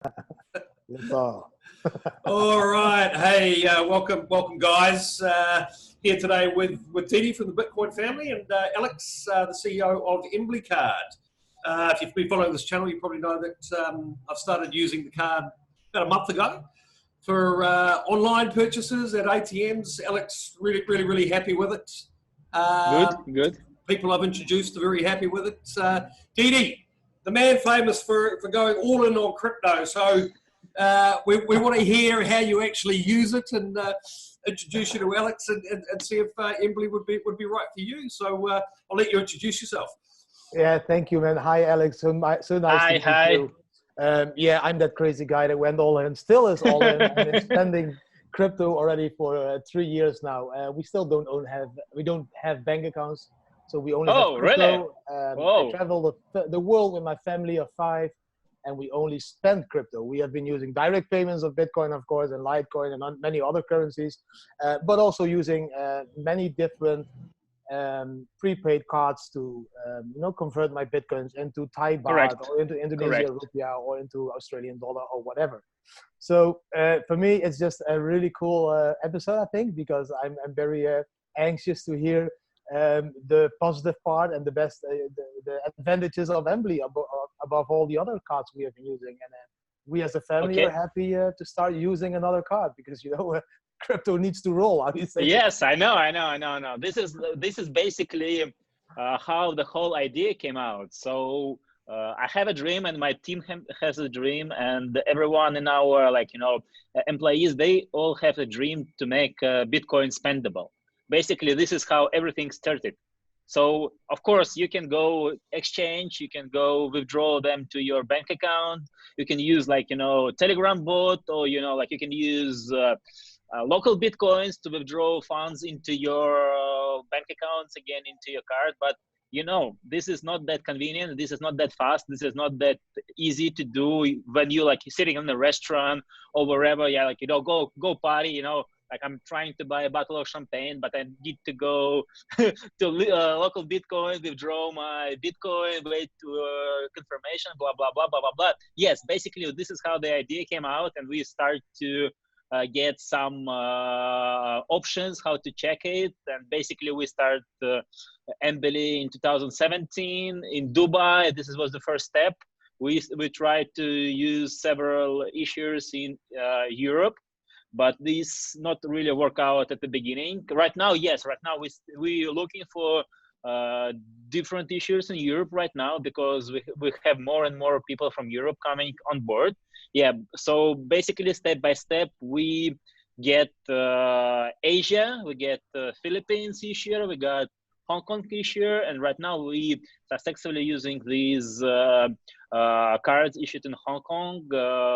That's all. All right. Hey, welcome, guys. Here today with Didi from the Bitcoin family and Alex, the CEO of Embily Card. If you've been following this channel, you probably know that I've started using the card about a month ago for online purchases at ATMs. Alex, really happy with it. Good. People I've introduced are very happy with it. Didi, the man famous for going all in on crypto. So we want to hear how you actually use it and introduce you to Alex and see if Embily would be right for you. So I'll let you introduce yourself. Yeah, thank you, man. Hi, Alex. So nice to meet you. Yeah, I'm that crazy guy that went all in, still is all in, and is spending crypto already for 3 years now. We still don't have bank accounts, so we only have crypto. Really? I travel the world with my family of 5, and we only spend crypto. We have been using direct payments of Bitcoin, of course, and Litecoin and many other currencies, but also using many different prepaid cards to convert my Bitcoins into Thai baht or into Indonesian rupiah or into Australian dollar or whatever. So for me, it's just a really cool episode, I think, because I'm very anxious to hear the positive part and the best, the advantages of Embily above all the other cards we have been using. And we as a family are happy to start using another card because, crypto needs to roll, obviously. Yes, I know. This is basically how the whole idea came out. So I have a dream, and my team has a dream, and everyone in our employees, they all have a dream to make Bitcoin spendable. Basically, this is how everything started. So of course you can go exchange, you can go withdraw them to your bank account. You can use Telegram bot, or you can use local Bitcoins to withdraw funds into your bank accounts, again into your card. But this is not that convenient. This is not that fast. This is not that easy to do when you sitting in a restaurant or wherever. Yeah, go party. I'm trying to buy a bottle of champagne, but I need to go to local Bitcoin, withdraw my Bitcoin, wait to confirmation, blah blah blah blah blah blah. Yes, basically this is how the idea came out, and we start to get some options how to check it. And basically we start Embily in 2017 in Dubai. This was the first step. We tried to use several issuers in Europe, but this not really work out at the beginning. Right now, yes, we're looking for different issuers in Europe right now, because we have more and more people from Europe coming on board. Yeah, so basically step by step we get Asia, we get Philippines issuer, we got Hong Kong issuer, and right now we successfully using these cards issued in Hong Kong.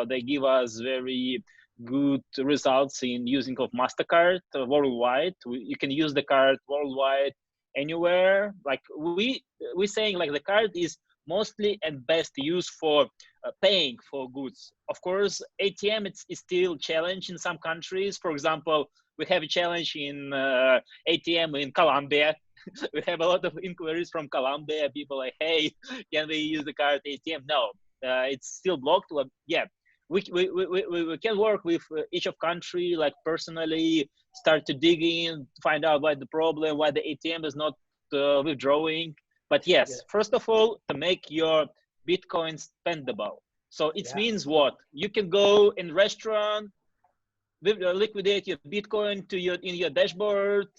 They give us very good results in using of MasterCard worldwide. You can use the card worldwide anywhere. We're saying the card is mostly and best used for paying for goods. Of course, ATM is still challenge in some countries. For example, we have a challenge in ATM in Colombia. We have a lot of inquiries from Colombia. People like, hey, can we use the card ATM? No, it's still blocked. Yeah, we can work with each of country, personally start to dig in, find out why the problem, why the ATM is not withdrawing. But yes, first of all, to make your Bitcoin spendable. So it means what? You can go in restaurant, liquidate your Bitcoin in your dashboard,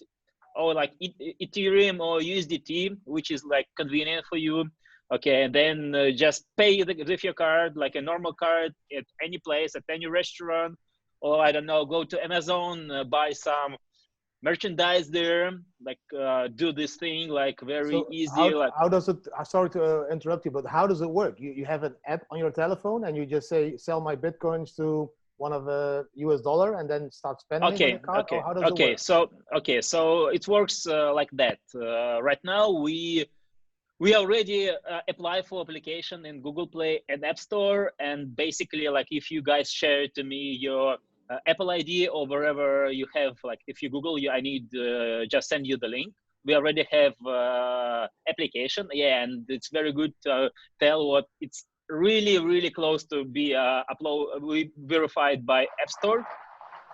or Ethereum or USDT, which is convenient for you. Okay, and then just pay with your card, like a normal card, at any place, at any restaurant, or I don't know, go to Amazon, buy some merchandise there, do this thing very easy. How does it? Sorry to interrupt you, but how does it work? You have an app on your telephone, and you just say, "Sell my bitcoins to one of a US dollar," and then start spending on the card. Or how does it work? So it works like that. Right now we already apply for application in Google Play and App Store, and basically if you guys share to me your Apple ID or wherever you have, if you Google you, I need just send you the link. We already have application, and it's very good to tell what it's really close to be verified by App Store.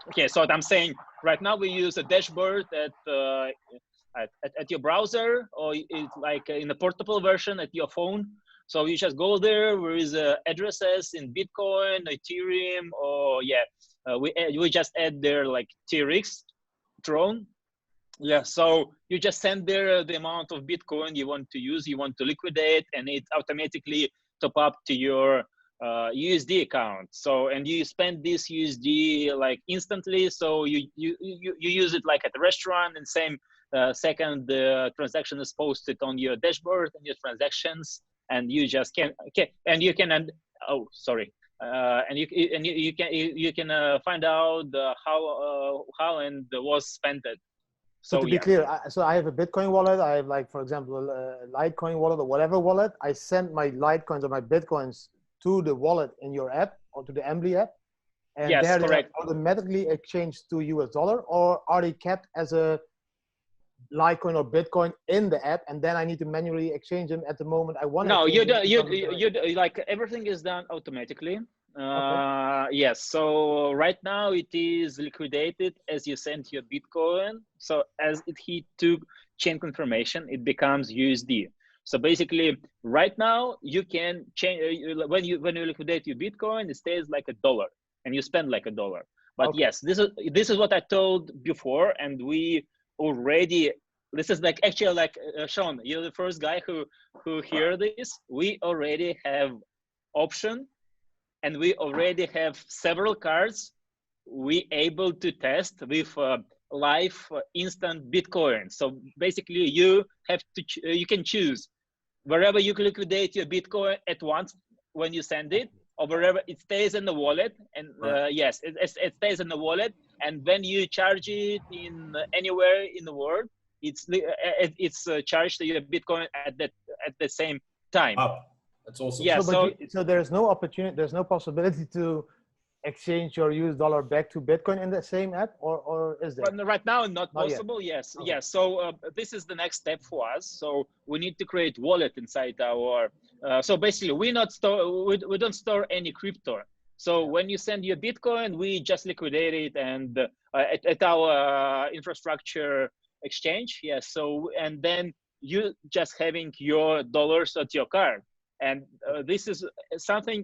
Okay, so what I'm saying right now, we use a dashboard at your browser, or it's like in a portable version at your phone. So you just go there is addresses in Bitcoin, Ethereum, or we just add there like TRX, Tron. Yeah, so you just send there the amount of Bitcoin you want to use, you want to liquidate, and it automatically top up to your USD account. So, and you spend this USD like instantly. So you use it like at a restaurant, and same second the transaction is posted on your dashboard and your transactions, and you just and you can and you can find out how and was spent it. So to be clear, so I have a Bitcoin wallet. I have, like, for example, a Litecoin wallet or whatever wallet. I send my Litecoins or my Bitcoins to the wallet in your app or to the Embily app. And yes, there correct. they automatically exchanged to US dollar, or are they kept as a Litecoin or Bitcoin in the app, and then I need to manually exchange them at the moment I want to? No, you like everything is done automatically. Okay. Yes, so right now it is liquidated as you send your Bitcoin. So as it hit to chain confirmation, it becomes USD. So basically right now you can change when you liquidate your Bitcoin, it stays like $1 and you spend like $1. But Okay. yes, this is what I told before, and we already, this is like actually like Sean, you're the first guy who hear this. We already have option, and we already have several cards we able to test with live instant Bitcoin. So basically you have to you can choose wherever you can liquidate your Bitcoin at once when you send it, or wherever it stays in the wallet. And yes, it stays in the wallet, and when you charge it in anywhere in the world, it's charged to your Bitcoin at the same time. Oh, that's awesome. Yeah, so there's no opportunity, there's no possibility to exchange your US dollar back to Bitcoin in the same app, or is there? Right now, not possible. Yet. Yes, Okay. yes. So this is the next step for us. So we need to create wallet inside our. So basically, we don't store any crypto. So when you send your Bitcoin, we just liquidate it and at our infrastructure exchange. Yes. So and then you just having your dollars at your card, and this is something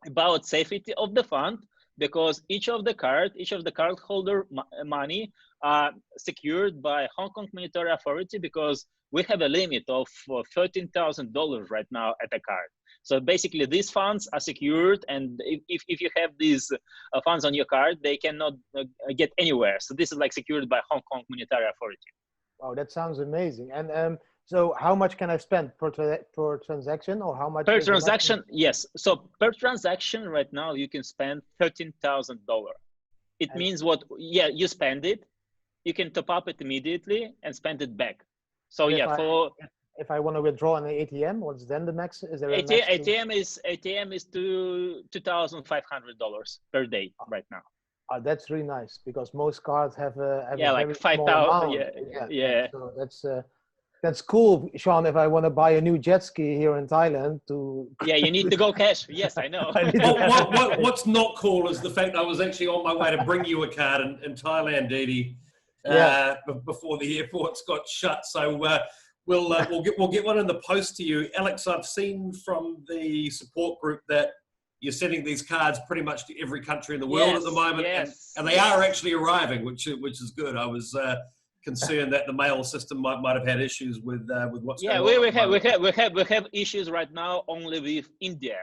about safety of the fund, because each of the cardholder money are secured by Hong Kong Monetary Authority, because we have a limit of $13,000 right now at a card. So basically these funds are secured, and if you have these funds on your card, they cannot get anywhere. So this is like secured by Hong Kong Monetary Authority. Wow, that sounds amazing. And so how much can I spend per transaction, or how much per transaction? Yes, so per transaction right now you can spend $13,000. It means what? Yeah, you spend it, you can top up it immediately and spend it back. So yeah, if I want to withdraw on the ATM, what's then the max? Is there a max? ATM is to $2,500 per day right now. That's really nice, because most cards have a like 5,000. Yeah. So that's cool, Sean. If I want to buy a new jet ski here in Thailand, you need to go cash. Yes, I know. What's not cool is the fact I was actually on my way to bring you a card in Thailand, Didi, before the airports got shut. So we'll get one in the post to you, Alex. I've seen from the support group that you're sending these cards pretty much to every country in the world at the moment, and they are actually arriving, which is good. I was concerned that the mail system might have had issues with what's going on. We have issues right now only with India.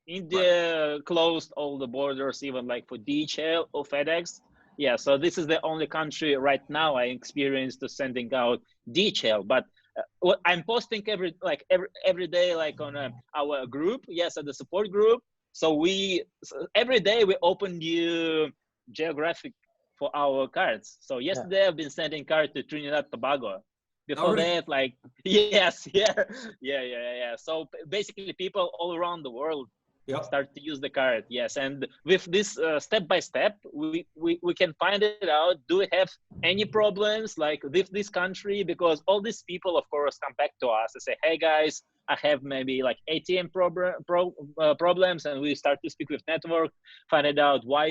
India closed all the borders, even like for DHL or FedEx. Yeah, so this is the only country right now I experienced sending out DHL. But I'm posting every day, like on our group, at the support group. So every day we open new geographic for our cards. So yesterday I've been sending cards to Trinidad Tobago. Before that, So basically people all around the world Yep. start to use the card. Yes, and with this step by step, we can find it out. Do we have any problems like with this country? Because all these people, of course, come back to us and say, "Hey guys, I have maybe like ATM problems," and we start to speak with network, find it out why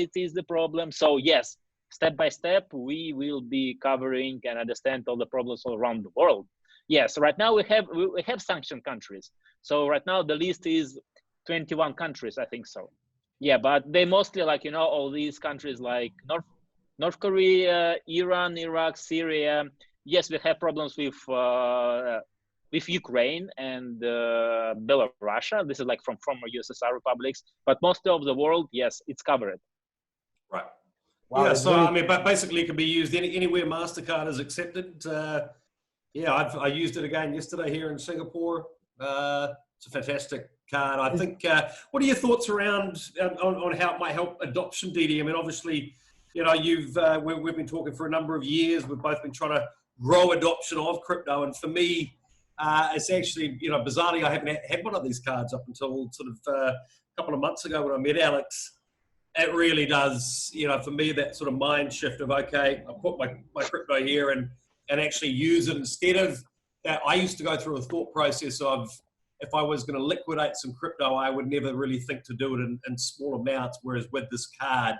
it is the problem. So yes, step by step, we will be covering and understand all the problems all around the world. Yes, right now we have sanctioned countries. So right now the list is 21 countries, I think so. Yeah, but they mostly like, all these countries like North Korea, Iran, Iraq, Syria. Yes, we have problems with Ukraine and Belarus. This is like from former USSR republics, but most of the world, yes, it's covered. Right. Wow, Yeah. it's So really- I mean, but basically, it can be used anywhere Mastercard is accepted. Yeah, I used it again yesterday here in Singapore. It's a fantastic card. I think. What are your thoughts around on how it might help adoption, Didi? I mean, obviously, we've been talking for a number of years. We've both been trying to grow adoption of crypto, and for me, it's actually, bizarrely, I haven't had one of these cards up until sort of a couple of months ago when I met Alex. It really does, for me, that sort of mind shift of, okay, I put my crypto here and actually use it instead of that. I used to go through a thought process of, if I was going to liquidate some crypto, I would never really think to do it in small amounts. Whereas with this card,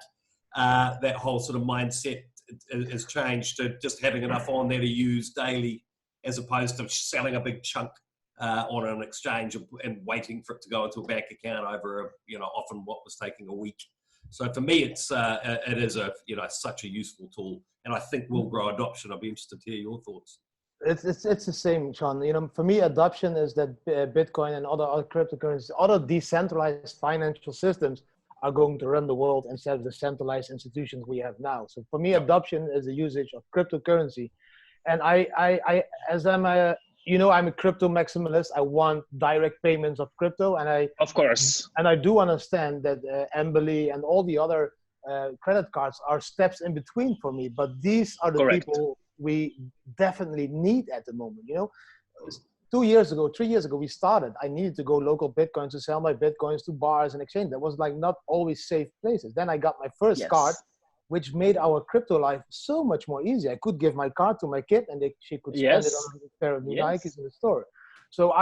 that whole sort of mindset has changed to just having enough on there to use daily, as opposed to selling a big chunk on an exchange and waiting for it to go into a bank account over, often what was taking a week. So for me, it is such a useful tool, and I think will grow adoption. I'll be interested to hear your thoughts. It's the same, Sean. For me, adoption is that Bitcoin and other cryptocurrencies, other decentralized financial systems are going to run the world instead of the centralized institutions we have now. So for me, adoption is the usage of cryptocurrency. And I'm a crypto maximalist. I want direct payments of crypto, and Of course. And I do understand that Embily and all the other credit cards are steps in between for me. But these are the Correct. people we definitely need at the moment. 3 years ago, we started. I needed to go local Bitcoins to sell my Bitcoins to bars and exchange. That was like not always safe places. Then I got my first card, which made our crypto life so much more easy. I could give my card to my kid, and she could spend it on a pair of new Nikes in the store. So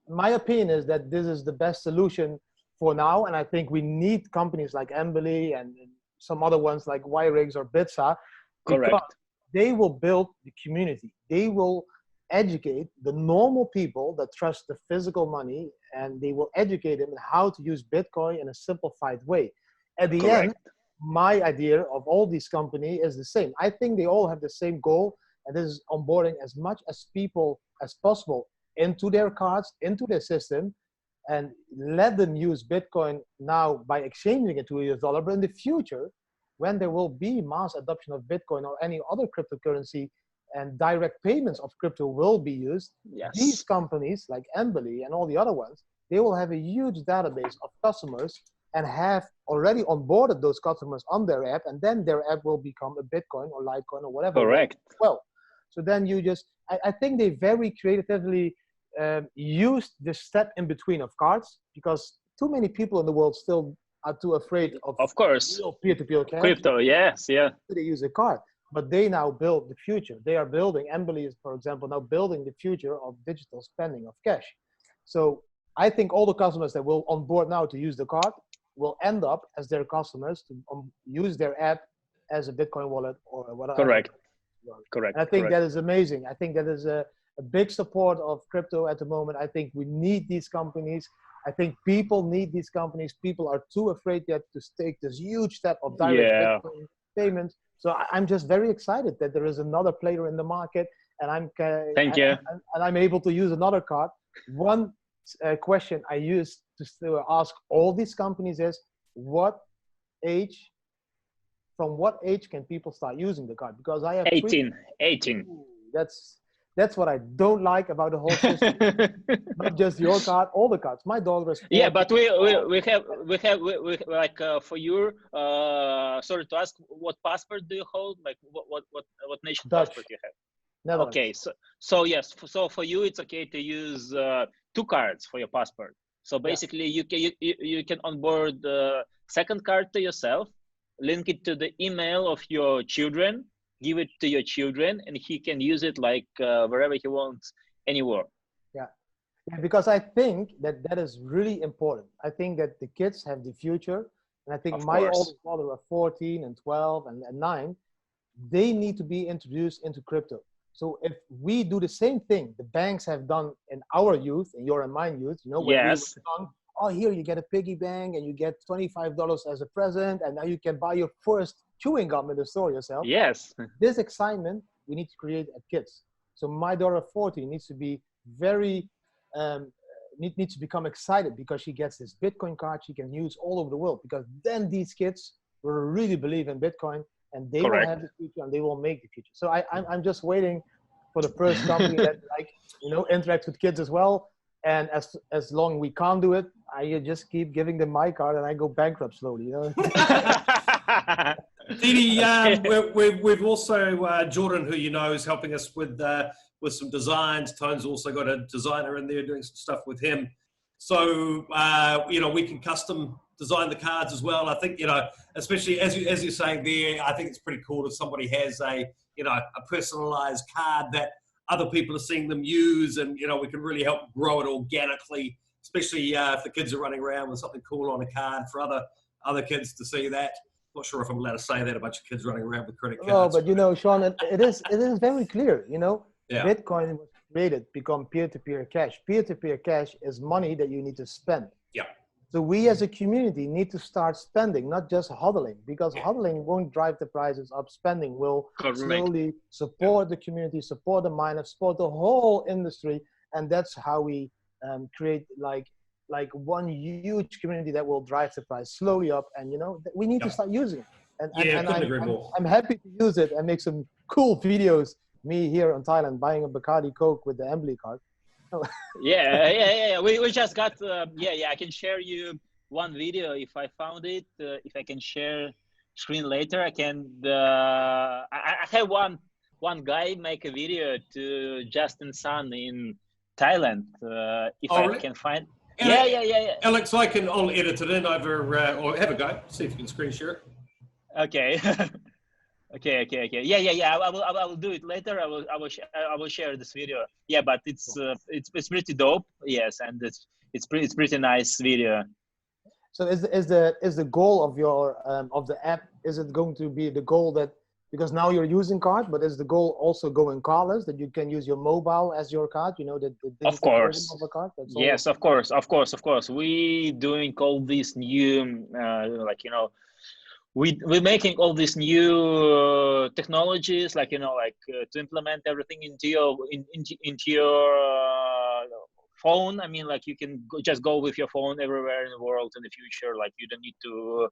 my opinion is that this is the best solution for now, and I think we need companies like Embily and some other ones like Yrix or Bitsa, because they will build the community. They will educate the normal people that trust the physical money, and they will educate them in how to use Bitcoin in a simplified way. At the end, my idea of all these companies is the same. I think they all have the same goal, and this is onboarding as much as people as possible into their cards, into their system, and let them use Bitcoin now by exchanging it to a US dollar. But in the future, when there will be mass adoption of Bitcoin or any other cryptocurrency and direct payments of crypto will be used, these companies like Embily and all the other ones, they will have a huge database of customers and have already onboarded those customers on their app, and then their app will become a Bitcoin or Litecoin or whatever. Correct. Well, so then I think they very creatively used this step in between of cards, because too many people in the world still are too afraid of course, peer-to-peer cash. Crypto, They use a card, but they now build the future. They are building, Embily is, for example, now building the future of digital spending of cash. So I think all the customers that will onboard now to use the card will end up as their customers to use their app as a Bitcoin wallet or whatever. Correct. And I think that is amazing. I think that is a big support of crypto at the moment. I think we need these companies. I think people need these companies. People are too afraid yet to take this huge step of direct Bitcoin payments. So I'm just very excited that there is another player in the market, and I'm able to use another card. One question I use to ask all these companies is, from what age can people start using the card? Because I have 18. That's what I don't like about the whole system. Not just your card, all the cards. My daughter is 4. But we have like for you. Sorry to ask, what passport do you hold? Like what nation passport you have? Netherlands. Okay, so yes, so for you it's okay to use 2 cards for your passport. So basically, you can onboard the second card to yourself, link it to the email of your children, give it to your children, and he can use it like wherever he wants, anywhere. Yeah. Yeah, because I think that is really important. I think that the kids have the future, and I think Of my course. oldest daughter are 14 and 12 and 9. They need to be introduced into crypto. So if we do the same thing the banks have done in our youth, in your and mine youth, you know, when we were Yes. young, oh, here you get a piggy bank and you get $25 as a present, and now you can buy your first chewing gum in the store yourself. Yes. This excitement we need to create at kids. So my daughter 14 needs to be very needs to become excited because she gets this Bitcoin card she can use all over the world, because then these kids will really believe in Bitcoin and they will have the future and they will make the future. So I'm just waiting for the first company that, like, you know, interacts with kids as well. And as long we can't do it, I just keep giving them my card and I go bankrupt slowly, you know. Didi, we've also Jordan, who you know is helping us with some designs. Tone's also got a designer in there doing some stuff with him. So you know, we can custom design the cards as well. I think, you know, especially as you're saying there, I think it's pretty cool if somebody has a personalized card that other people are seeing them use, and you know, we can really help grow it organically. Especially if the kids are running around with something cool on a card for other kids to see that. Not sure if I'm allowed to say that, a bunch of kids running around with credit cards. Oh, but you know, Sean, it is very clear. You know, Yeah. Bitcoin was created to become peer-to-peer cash. Peer-to-peer cash is money that you need to spend. Yeah. So we as a community need to start spending, not just hodling, because hodling won't drive the prices up. Spending will slowly support the community, support the miners, support the whole industry, and that's how we create like one huge community that will drive the price slowly up. And you know, we need to start using it. And couldn't agree more. I'm happy to use it and make some cool videos. Me here in Thailand buying a Bacardi Coke with the Embily card. Yeah. We just got I can share you one video if I found it. If I can share screen later, I can. I have one guy make a video to Justin Sun in Thailand. If I really? can find. Yeah. Alex, I'll edit it in over or have a go. See if you can screen share it. Okay. Okay. Yeah. I will do it later. I will share this video. Yeah, but it's pretty dope. Yes, and it's pretty nice video. So is the goal of your of the app, is it going to be the goal that, because now you're using card, but is the goal also going cardless, that you can use your mobile as your card? You know, the of course. Of a card? That's yes, of course. We doing all these new we're making all these new technologies, like, you know, like to implement everything into your phone. I mean, like, you can just go with your phone everywhere in the world in the future. Like, you don't need to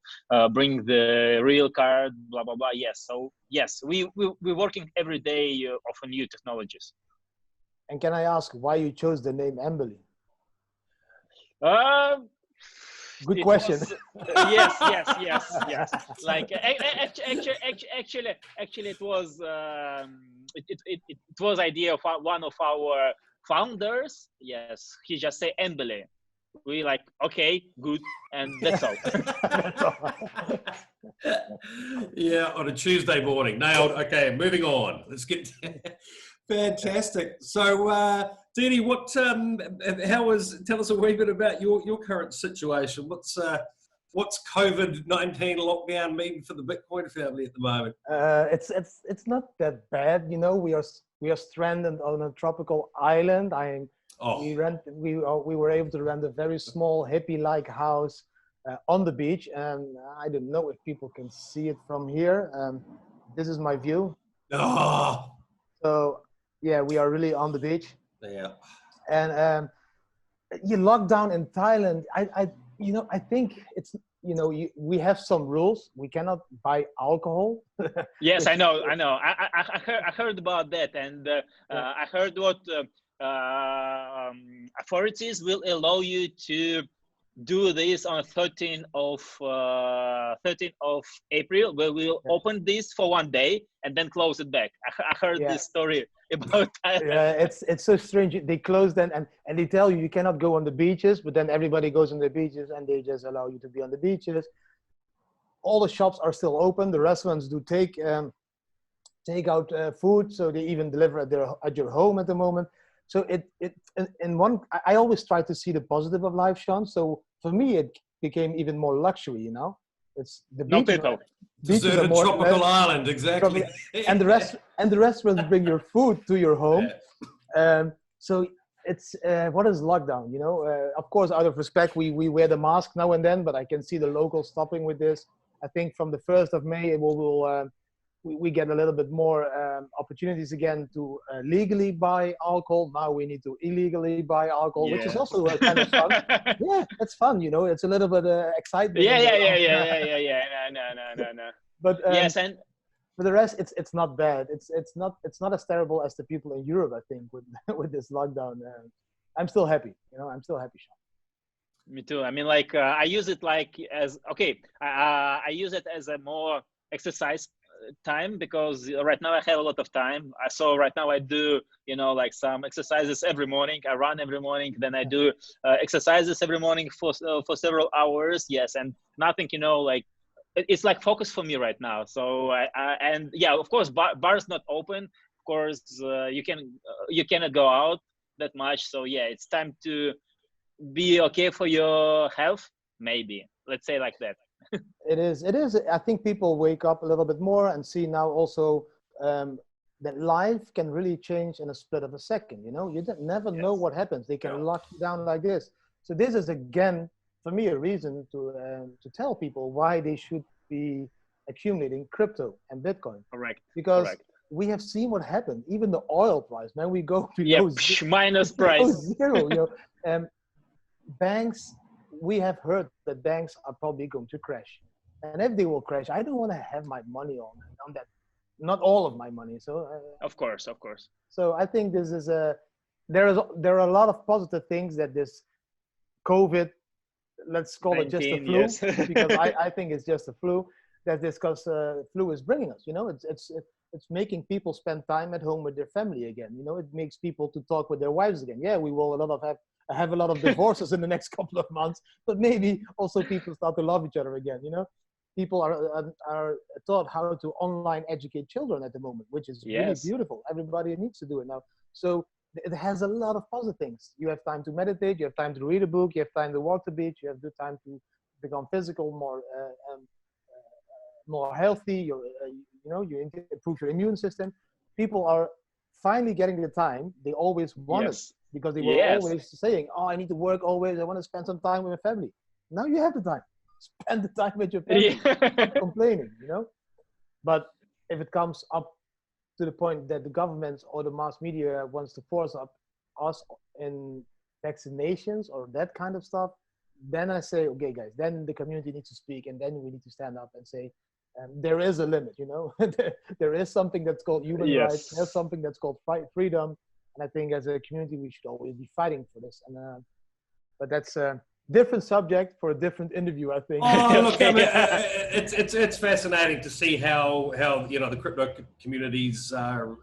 bring the real card, blah blah blah. Yes, so yes, we're working every day of new technologies. And can I ask why you chose the name Embily? Good question. Yes. Like actually, it was it was idea of one of our founders. Yes, he just said Embily. We like, okay, good, and that's all. That's all. Yeah, on a Tuesday morning, nailed. Okay, moving on. Let's get. Fantastic. So, Didi, tell us a wee bit about your current situation. What's COVID-19 lockdown mean for the Bitcoin family at the moment? It's not that bad, you know. We are stranded on a tropical island. We were able to rent a very small hippie-like house on the beach, and I don't know if people can see it from here. This is my view. Oh. So yeah, we are really on the beach. Yeah. And you lock down in Thailand. I think it's, you know, we have some rules. We cannot buy alcohol. Yes, I know. I heard about that, and I heard what authorities will allow you to do this on 13th of April, where we'll open this for one day and then close it back. I heard this story about that. Yeah, it's so strange. They close then, and they tell you cannot go on the beaches, but then everybody goes on the beaches and they just allow you to be on the beaches. All the shops are still open. The restaurants do take out food, so they even deliver at your home at the moment. So I always try to see the positive of life, Sean. So for me, it became even more luxury. You know, it's the No beaches. people. Deserted tropical island, exactly. And the restaurants bring your food to your home. So it's what is lockdown? You know, of course, out of respect, we wear the mask now and then, but I can see the locals stopping with this. I think from the 1st of May, we get a little bit more opportunities again to legally buy alcohol. Now we need to illegally buy alcohol, which is also kind of fun. Yeah, it's fun. You know, it's a little bit excitement. Yeah. No. But yes, and for the rest, it's not bad. It's not as terrible as the people in Europe, I think, with with this lockdown. I'm still happy. You know, I'm still happy, Sean. Me too. I mean, like I use it like as I use it as a more exercise time, because right now I have a lot of time. So right now I do, you know, like some exercises every morning. I run every morning, then I do exercises every morning for several hours. Yes, and nothing, you know, like it's like focus for me right now. So and yeah, of course, bars not open. Of course, you cannot go out that much. So yeah, it's time to be okay for your health, maybe. Let's say like that. It is. I think people wake up a little bit more and see now also that life can really change in a split of a second. You know, you never know what happens. They can lock you down like this. So this is again, for me, a reason to tell people why they should be accumulating crypto and Bitcoin. Correct. Because we have seen what happened. Even the oil price, man, we go below minus price zero. You know, banks. We have heard that banks are probably going to crash, and if they will crash, I don't want to have my money on that. Not all of my money. So of course. So I think this is there are a lot of positive things that this COVID, let's call it just a flu, yes. because I think it's just a flu that this flu is bringing us. You know, it's making people spend time at home with their family again. You know, it makes people to talk with their wives again. Yeah, we will have a lot of divorces in the next couple of months, but maybe also people start to love each other again. You know, people are taught how to online educate children at the moment, which is really beautiful. Everybody needs to do it now. So it has a lot of positive things. You have time to meditate. You have time to read a book. You have time to walk the beach. You have the time to become physical, more healthy. You improve your immune system. People are finally getting the time they always wanted. Because they were always saying, oh, I need to work always. I want to spend some time with my family. Now you have the time. Spend the time with your family. Stop complaining, you know? But if it comes up to the point that the government or the mass media wants to force us in vaccinations or that kind of stuff, then I say, okay, guys, then the community needs to speak, and then we need to stand up and say, there is a limit, you know? There is something that's called human rights. There's something that's called freedom. And I think as a community, we should always be fighting for this. And but that's a different subject for a different interview, I think. Oh, look, I mean, it's fascinating to see how you know the crypto communities are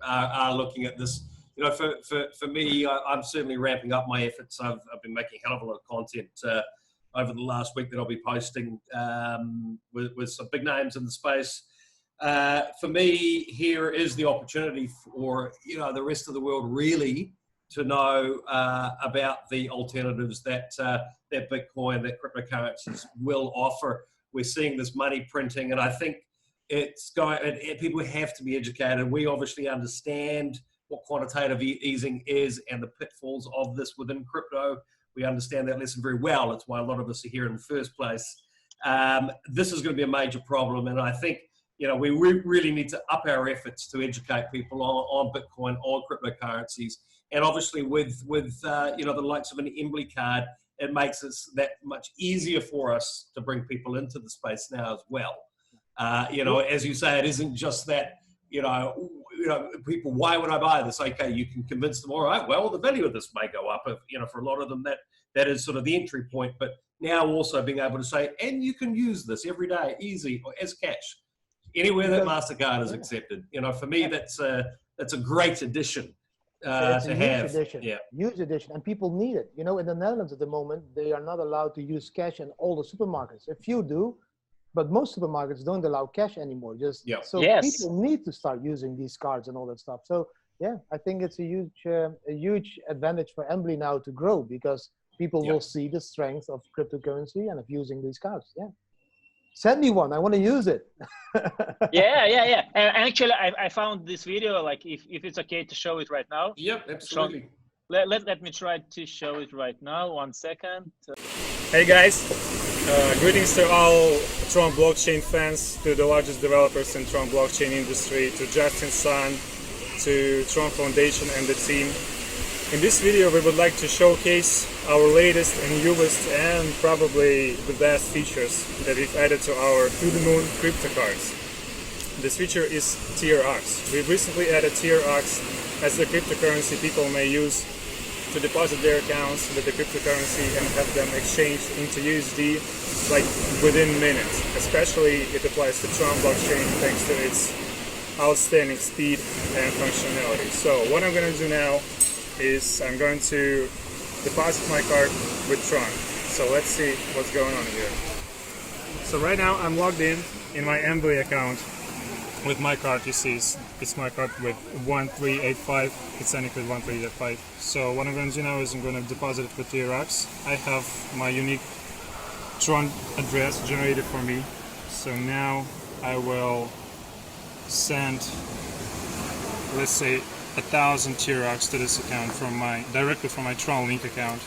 looking at this. You know, for me, I'm certainly ramping up my efforts. I've been making a hell of a lot of content over the last week that I'll be posting with some big names in the space. For me, here is the opportunity for the rest of the world really to know about the alternatives that Bitcoin, that cryptocurrencies will offer. We're seeing this money printing, and I think people have to be educated. We obviously understand what quantitative easing is and the pitfalls of this within crypto. We understand that lesson very well. It's why a lot of us are here in the first place. This is going to be a major problem, and I think we really need to up our efforts to educate people on Bitcoin, on cryptocurrencies, and obviously with the likes of an Embily card, it makes it that much easier for us to bring people into the space now as well. As you say, it isn't just that people. Why would I buy this? Okay, you can convince them. All right, well, the value of this may go up. For a lot of them, that that is sort of the entry point. But now also being able to say, and you can use this every day, easy, or as cash, anywhere that MasterCard is accepted. You know, for me, that's a great addition It's a to huge have. addition, Yeah. huge addition, and people need it. You know, in the Netherlands at the moment, they are not allowed to use cash in all the supermarkets. A few do, but most supermarkets don't allow cash anymore. Just so Yes. people need to start using these cards and all that stuff. So yeah, I think it's a huge advantage for Embly now to grow, because people will see the strength of cryptocurrency and of using these cards. Yeah. Send me one. I want to use it. yeah. And actually, I found this video. Like, if it's okay to show it right now. Yep, absolutely. Let me try to show it right now. 1 second. Hey guys, greetings to all Tron blockchain fans, to the largest developers in Tron blockchain industry, to Justin Sun, to Tron Foundation and the team. In this video, we would like to showcase our latest and newest and probably the best features that we've added to our To The Moon crypto cards. This feature is TRX. We've recently added TRX as the cryptocurrency people may use to deposit their accounts with the cryptocurrency and have them exchanged into USD like within minutes. Especially it applies to Tron blockchain thanks to its outstanding speed and functionality. So what I'm going to do now is I'm going to deposit my card with Tron. So let's see what's going on here. So right now I'm logged in my Embily account with my card. You see it's my card with 1385. It's ending with 1385. So what I'm going to do now is I'm going to deposit it with TRX. I have my unique Tron address generated for me. So now I will send, let's say, 1,000 TRX to this account directly from my Tron Link account.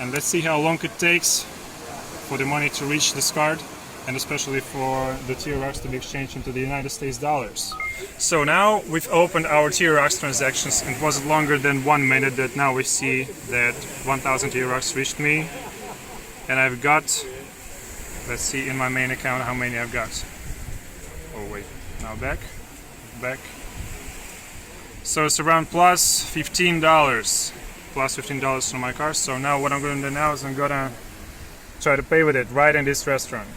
And let's see how long it takes for the money to reach this card, and especially for the TRX to be exchanged into the United States dollars. So now we've opened our TRX transactions, and it wasn't longer than 1 minute that now we see that 1,000 TRX reached me. And I've got, let's see in my main account how many I've got. Oh wait, now back. So it's around plus $15 from my card. So now what I'm going to do now is I'm going to try to pay with it right in this restaurant.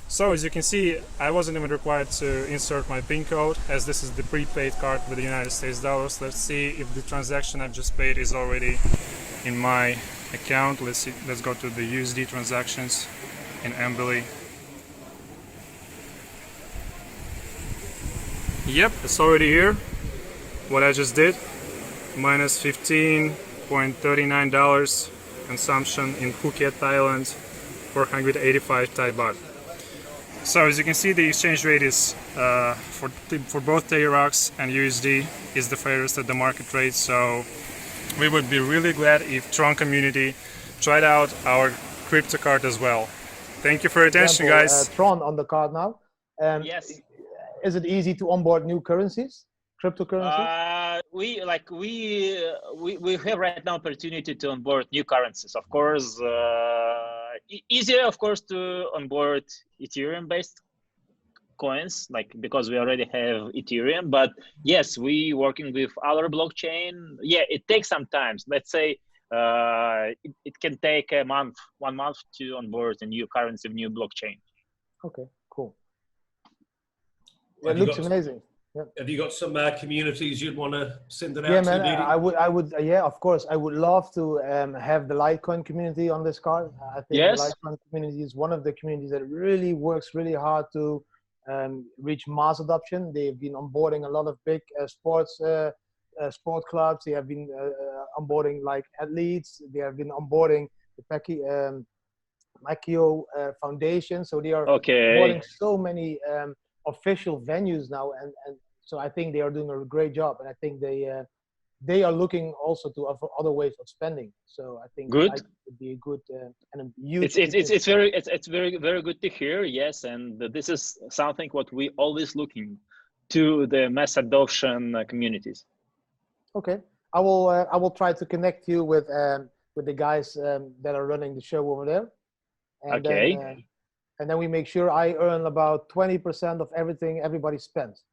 So as you can see, I wasn't even required to insert my PIN code, as this is the prepaid card with the United States dollars. Let's see if the transaction I've just paid is already in my account. Let's see. Let's go to the USD transactions in Embily. Yep, it's already here. What I just did, minus $15.39 consumption in Phuket, Thailand, 485 Thai baht. So as you can see, the exchange rate is for both TRX and USD is the fairest at the market rate. So we would be really glad if Tron community tried out our crypto card as well. Thank you for your attention, guys. Tron on the card now. Yes. Is it easy to onboard new currencies, cryptocurrencies? We have right now opportunity to onboard new currencies. Of course, easier of course to onboard Ethereum-based coins, like because we already have Ethereum. But yes, we working with other blockchain. Yeah, it takes some time. Let's say it can take a month, 1 month to onboard a new currency, new blockchain. Okay, cool. It looks amazing. Yeah. Have you got some communities you'd want to send it out to? Yeah, man. I would. Yeah, of course. I would love to have the Litecoin community on this card. I think the Litecoin community is one of the communities that really works really hard to reach mass adoption. They've been onboarding a lot of big sport clubs. They have been onboarding like athletes. They have been onboarding the Macchio Foundation. So they are onboarding so many official venues now, and so I think they are doing a great job, and I think they are looking also to other ways of spending. So I think it would be a good and a huge. It's very good to hear. Yes, and this is something what we always looking to the mass adoption communities. Okay, I will try to connect you with the guys that are running the show over there. And and then we make sure I earn about 20% of everything everybody spends.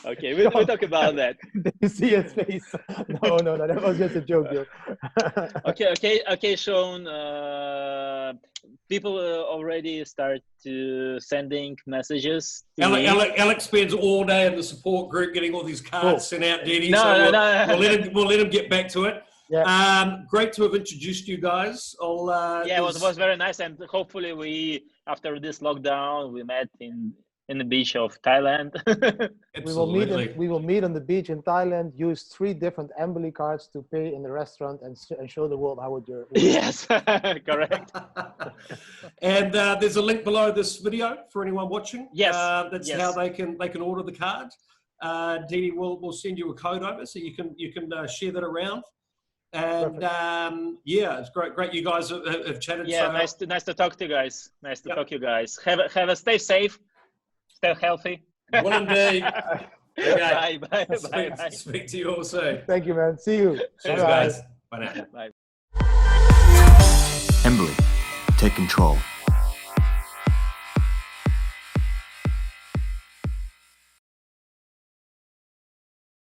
Okay, we'll talk about that. Did you see his face? No, that was just a joke, Joe. Okay, Sean. People already start to sending messages to me. Alex spends all day in the support group getting all these cards sent out, Didi. No. We'll let him get back to it. Yeah. Great to have introduced you guys. It was very nice, and hopefully we, after this lockdown, we met in the beach of Thailand. Absolutely. We will meet on the beach in Thailand. Use 3 different Embily cards to pay in the restaurant and show the world how it works. Yes, correct. And there's a link below this video for anyone watching. Yes, that's how they can order the card. Didi will send you a code over so you can share that around. And it's great you guys have chatted. Yeah, so nice to talk to you guys. Nice to talk to you guys. Have a stay safe, stay healthy. Well, indeed. Okay. Bye. Speak to you all soon. Thank you, man. See you. Cheers, guys. Bye now. Bye. Embily, take control.